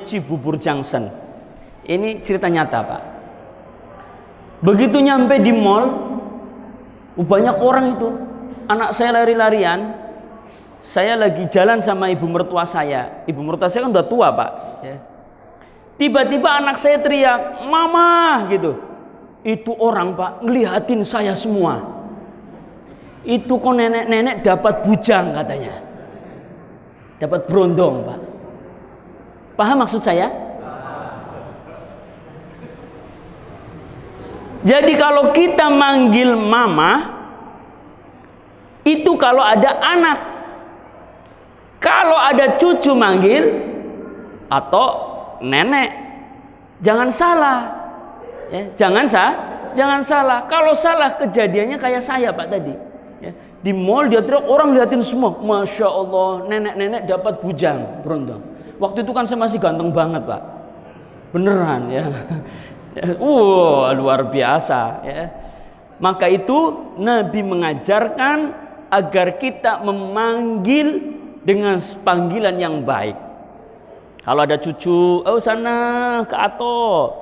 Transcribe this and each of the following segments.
Cibubur Junction. Ini cerita nyata, Pak. Begitu nyampe di mall, banyak orang itu. Anak saya lari-larian. Saya lagi jalan sama ibu mertua saya. Ibu mertua saya kan udah tua, Pak. Ya. Tiba-tiba anak saya teriak, "Mama!" gitu. Itu orang, Pak, ngelihatin saya semua. Itu kok nenek-nenek dapat bujang katanya. Dapat berondong, Pak. Paham maksud saya? Jadi kalau kita manggil mama, itu kalau ada anak. Kalau ada cucu manggil atau nenek, jangan salah. Ya, jangan salah. Kalau salah kejadiannya kayak saya, Pak, tadi. Ya, di mall dia teriak, orang liatin semua. Masya Allah, nenek-nenek dapat bujang berondong. Waktu itu kan saya masih ganteng banget, Pak. Beneran ya. Luar biasa ya. Maka itu Nabi mengajarkan agar kita memanggil dengan panggilan yang baik. Kalau ada cucu, oh sana ke Ato,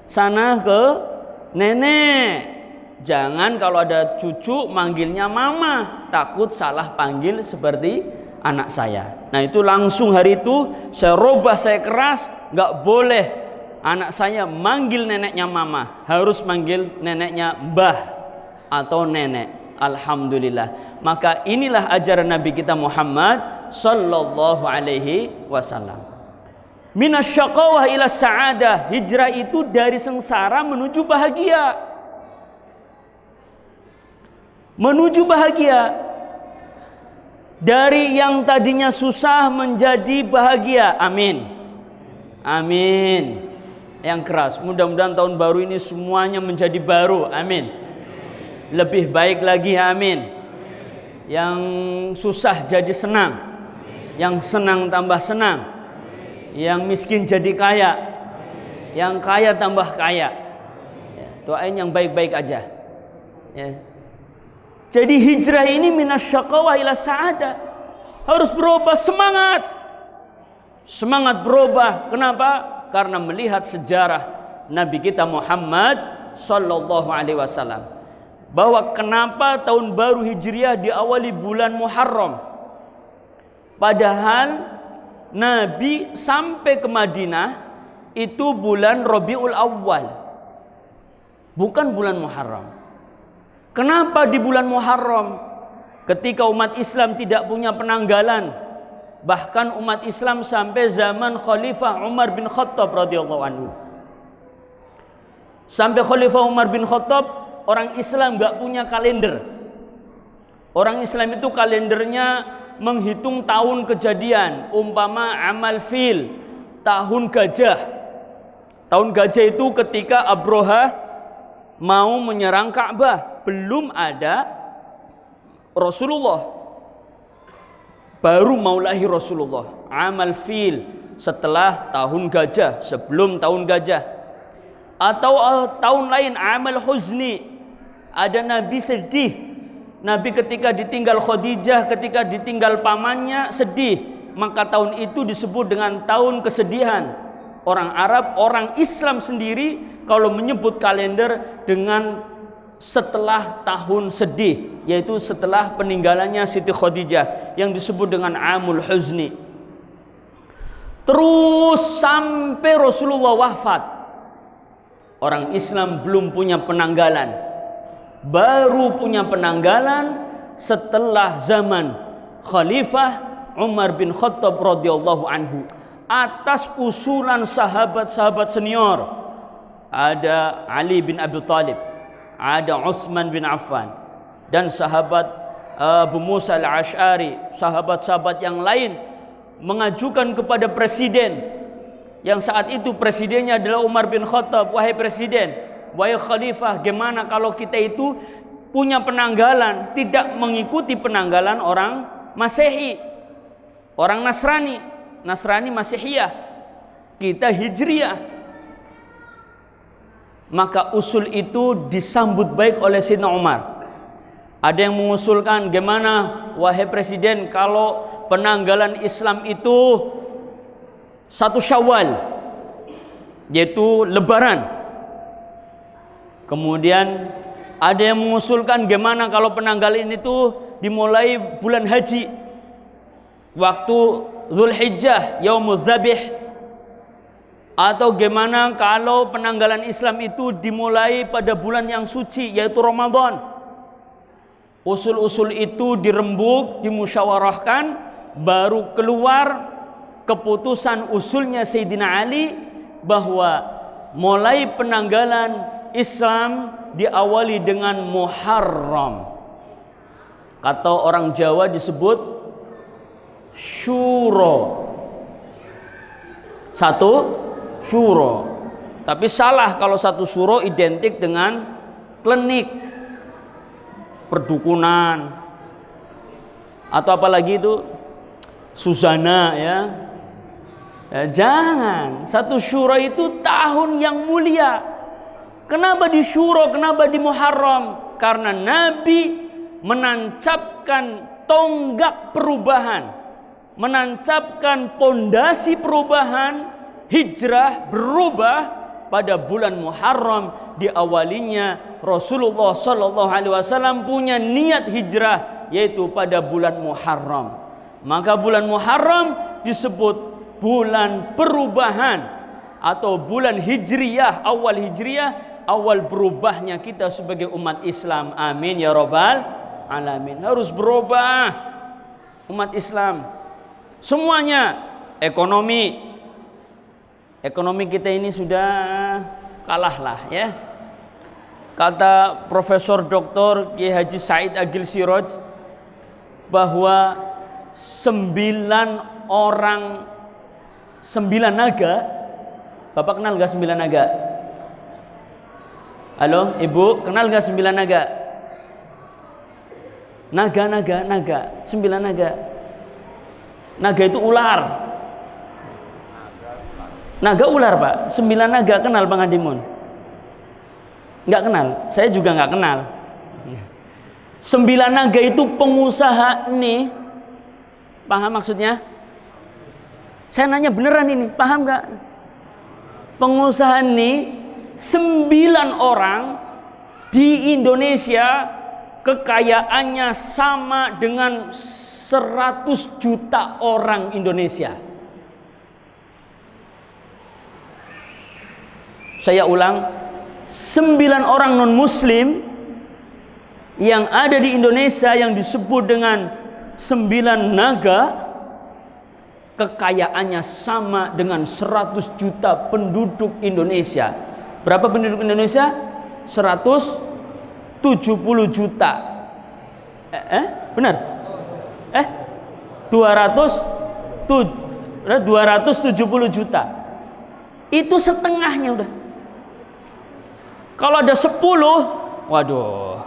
sana ke nenek. Jangan kalau ada cucu manggilnya mama, takut salah panggil seperti anak saya. Nah itu langsung hari itu saya robah, saya keras, nggak boleh anak saya manggil neneknya mama, harus manggil neneknya mbah atau nenek. Alhamdulillah. Maka inilah ajaran Nabi kita Muhammad sallallahu alaihi wasallam. Minasyaqawah ila sa'adah. Hijrah itu dari sengsara menuju bahagia. Menuju bahagia. Dari yang tadinya susah menjadi bahagia. Amin. Amin. Yang keras. Mudah-mudahan tahun baru ini semuanya menjadi baru. Amin. Lebih baik lagi. Amin. Yang susah jadi senang. Yang senang tambah senang. Yang miskin jadi kaya. Yang kaya tambah kaya. Ya, doain yang baik-baik aja. Ya. Jadi hijrah ini minasyaqawah ila sa'adah. Harus berubah semangat. Semangat berubah. Kenapa? Karena melihat sejarah Nabi kita Muhammad sallallahu alaihi wasallam, bahwa kenapa tahun baru Hijriah diawali bulan Muharram, padahal Nabi sampai ke Madinah itu bulan Rabiul Awal, bukan bulan Muharram. Kenapa di bulan Muharram? Ketika umat Islam tidak punya penanggalan. Bahkan umat Islam sampai zaman Khalifah Umar bin Khattab radhiyallahu anhu. Sampai Khalifah Umar bin Khattab, orang Islam gak punya kalender. Orang Islam itu kalendernya menghitung tahun kejadian. Umpama amal fil, tahun gajah. Tahun gajah itu ketika Abroha mau menyerang Ka'bah. Belum ada Rasulullah. Baru mau lahir Rasulullah. Amal fil setelah tahun gajah, sebelum tahun gajah. Atau tahun lain amal huzni, ada Nabi sedih. Nabi ketika ditinggal Khadijah, ketika ditinggal pamannya sedih, maka tahun itu disebut dengan tahun kesedihan. Orang Arab, orang Islam sendiri kalau menyebut kalender dengan setelah tahun sedih, yaitu setelah peninggalannya Siti Khadijah, yang disebut dengan Amul Huzni. Terus sampai Rasulullah wafat, orang Islam belum punya penanggalan. Baru punya penanggalan setelah zaman Khalifah Umar bin Khattab radhiyallahu anhu, atas usulan sahabat-sahabat senior. Ada Ali bin Abi Thalib, ada Utsman bin Affan, dan sahabat Abu Musa al-Ash'ari, sahabat-sahabat yang lain mengajukan kepada presiden, yang saat itu presidennya adalah Umar bin Khattab. Wahai presiden, wahai khalifah, gimana kalau kita itu punya penanggalan, tidak mengikuti penanggalan orang Masehi, orang Nasrani, Nasrani Masihiyah, kita Hijriyah. Maka usul itu disambut baik oleh Sayyidina Umar. Ada yang mengusulkan, gimana wahai presiden kalau penanggalan Islam itu 1 Syawal, yaitu Lebaran. Kemudian ada yang mengusulkan gimana kalau penanggalan itu dimulai bulan haji, waktu Zulhijjah, Yaumuz Dzabih. Atau gimana kalau penanggalan Islam itu dimulai pada bulan yang suci, yaitu Ramadan. Usul-usul itu dirembuk, dimusyawarahkan, baru keluar keputusan usulnya Sayyidina Ali bahwa mulai penanggalan Islam diawali dengan Muharram. Kata orang Jawa disebut Syuro. 1 Syuro. Tapi salah kalau 1 Syuro identik dengan klinik, perdukunan, atau apalagi itu Susana ya. Jangan. 1 Syuro itu tahun yang mulia. Kenapa di Syuro, kenapa di Muharram? Karena Nabi menancapkan tonggak perubahan, menancapkan pondasi perubahan, hijrah berubah pada bulan Muharram. Di awalinya Rasulullah Shallallahu Alaihi Wasallam punya niat hijrah, yaitu pada bulan Muharram. Maka bulan Muharram disebut bulan perubahan atau bulan hijriyah, awal hijriyah, awal berubahnya kita sebagai umat Islam. Amin ya rabbal alamin. Harus berubah umat Islam semuanya. Ekonomi kita ini sudah kalah lah ya. Kata Profesor Dr. Kiai Haji Said Agil Siraj bahwa 9 naga. Bapak kenal gak 9 naga? Halo Ibu, kenal gak 9 naga? Naga 9 naga. Naga itu ular. Naga ular Pak. 9 naga kenal Bang Adimun? Nggak kenal. Saya juga nggak kenal. 9 naga itu pengusaha nih. Paham maksudnya? Saya nanya beneran ini, paham nggak? Pengusaha nih 9 orang di Indonesia, kekayaannya sama dengan 100 juta orang Indonesia. Saya ulang, 9 orang non muslim yang ada di Indonesia yang disebut dengan 9 naga, kekayaannya sama dengan 100 juta penduduk Indonesia. Berapa penduduk Indonesia? 170 juta. Benar? 270 juta. Itu setengahnya udah. Kalau ada 10, waduh,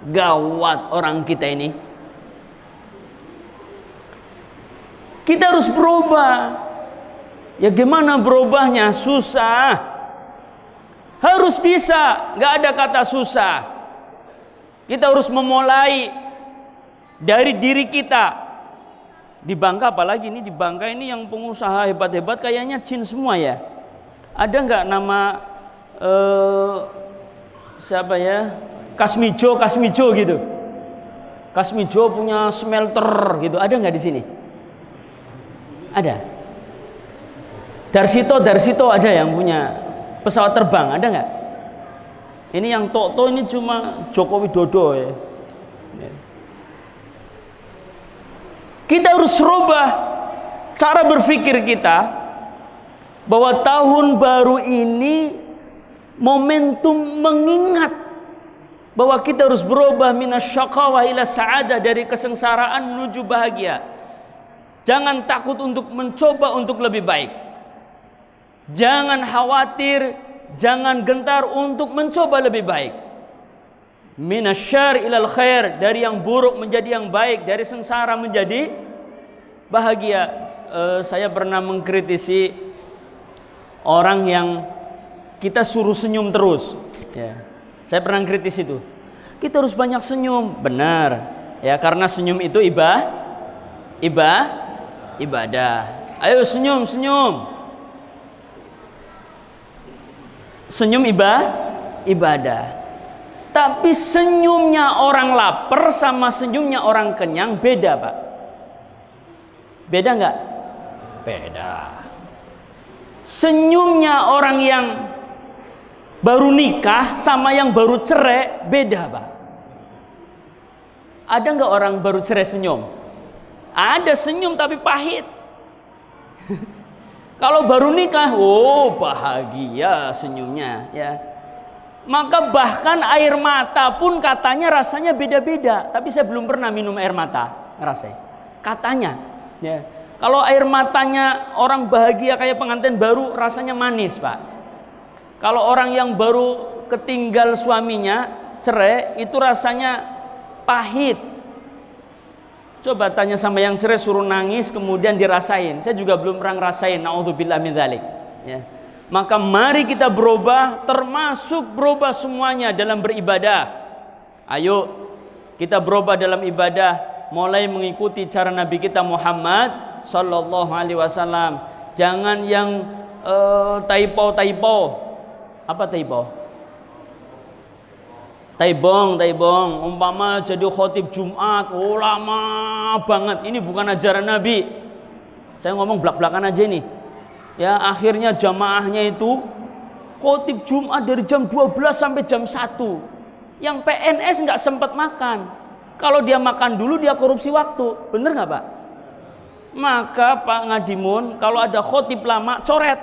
gawat orang kita ini. Kita harus berubah. Ya gimana berubahnya? Susah. Harus bisa, nggak ada kata susah. Kita harus memulai dari diri kita. Di Bangka apalagi ini, di Bangka ini yang pengusaha hebat-hebat kayaknya Chin semua ya. Ada nggak nama siapa ya? Kasmijo gitu. Kasmijo punya smelter gitu. Ada nggak di sini? Ada. Darsito ada yang punya pesawat terbang, ada nggak? Ini yang Toto ini cuma Joko Widodo ya. Kita harus rubah cara berpikir kita bahwa tahun baru ini momentum mengingat bahwa kita harus berubah minasyaqawah ila sa'adah, dari kesengsaraan menuju bahagia. Jangan takut untuk mencoba untuk lebih baik. Jangan khawatir, jangan gentar untuk mencoba lebih baik. Minasyarr ilal khair, dari yang buruk menjadi yang baik, dari sengsara menjadi bahagia. Saya pernah mengkritisi orang yang kita suruh senyum terus ya. Saya pernah kritis itu. Kita harus banyak senyum, benar ya, karena senyum itu ibadah. Ayo senyum, senyum. Senyum ibadah. Tapi senyumnya orang lapar sama senyumnya orang kenyang beda, Pak. Beda nggak? Beda. Senyumnya orang yang baru nikah sama yang baru cerai beda, Pak. Ada nggak orang baru cerai senyum? Ada senyum tapi pahit. Kalau baru nikah, oh bahagia senyumnya, ya. Maka bahkan air mata pun katanya rasanya beda-beda. Tapi saya belum pernah minum air mata, ngerasain. Katanya, ya. Kalau air matanya orang bahagia kayak pengantin baru rasanya manis, Pak. Kalau orang yang baru ketinggal suaminya, cerai, itu rasanya pahit. Coba tanya sama yang cerai suruh nangis kemudian dirasain. Saya juga belum pernah ngerasain. Nauzubillah min dzalik. Ya. Maka mari kita berubah, termasuk berubah semuanya dalam beribadah. Ayo kita berubah dalam ibadah, mulai mengikuti cara Nabi kita Muhammad sallallahu alaihi wasallam. Jangan yang typo. Apa typo? Taibong, umpama jadi khotib Jumat, lama banget. Ini bukan ajaran Nabi. Saya ngomong belak-belakan aja nih. Ya, akhirnya jamaahnya itu khotib Jumat dari jam 12 sampai jam 1. Yang PNS nggak sempat makan. Kalau dia makan dulu dia korupsi waktu. Bener nggak, Pak? Maka Pak Ngadimun, kalau ada khotib lama, coret.